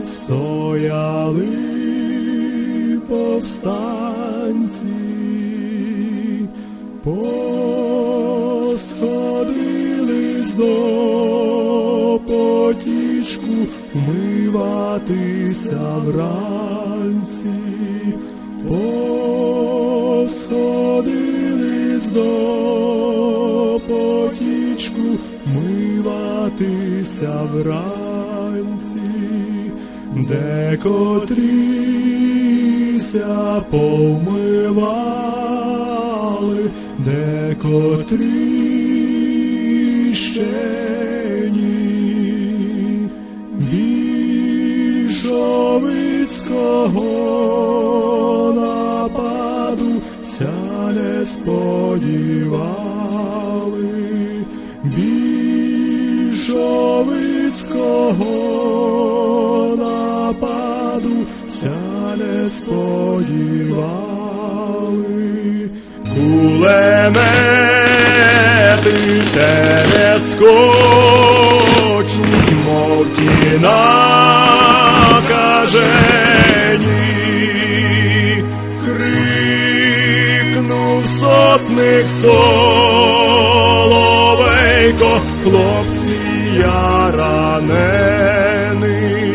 стояли повстанці, посходились до потічку вмиватися вранці, посходились до потічку вмиватися вранці, декотріся повмивали, декотрі ще ні. Більшовицького нападу ся не сподівали, більшовицького нападу ся не сподівали. Кулемети те не скочуть, мов ті накажені. Крикнув сотник Соловейко: хлопці, я ранений.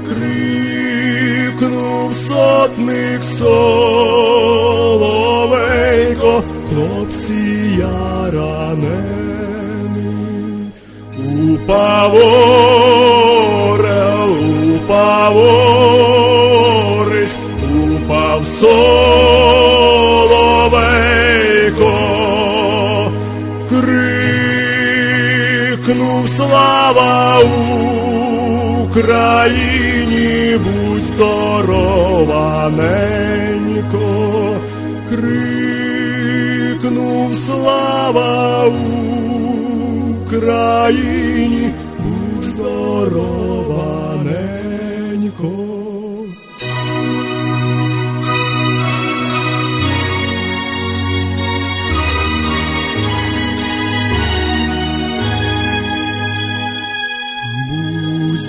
Крикнув сотник Соловейко: хлопці, я ранений. Упав орел, упав орись, упав Соловейко. Крикнув: слава Україні, будь здорова, ненько. Крикнув: слава Україні, будь здорова, ненько. Будь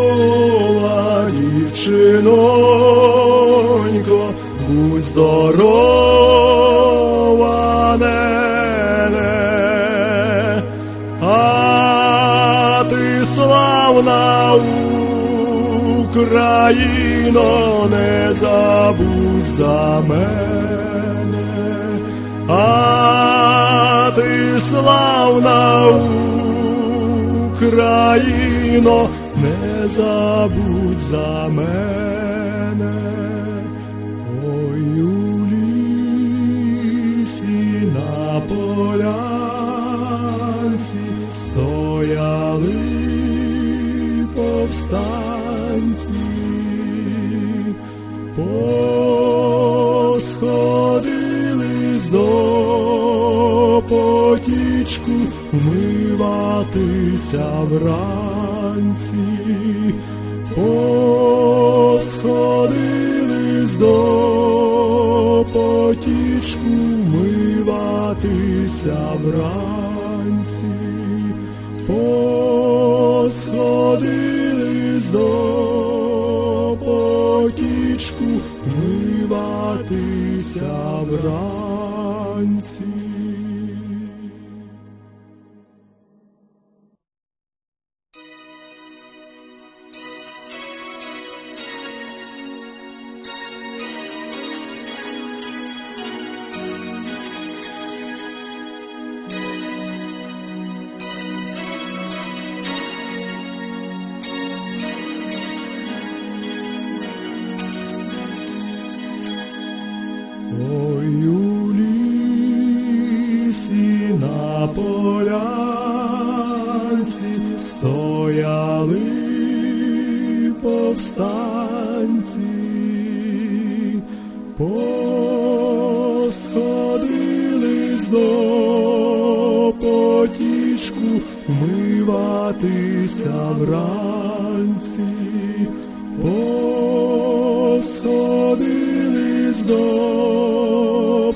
здорова, дівчинонько, будь здорова, нене, а ти, славна Україно, не забудь за мене, а ти, славна Україно, не забудь за мене. Ой, у лісі на полянці стояли повстанці, посходились до потічку вмиватися вранці, посходились до потічку вмиватися вранці, посходились до потічку вмиватися вранці. Ой, у лісі на полянці стояли повстанці, посходились до потічку вмиватися вранці, посходились до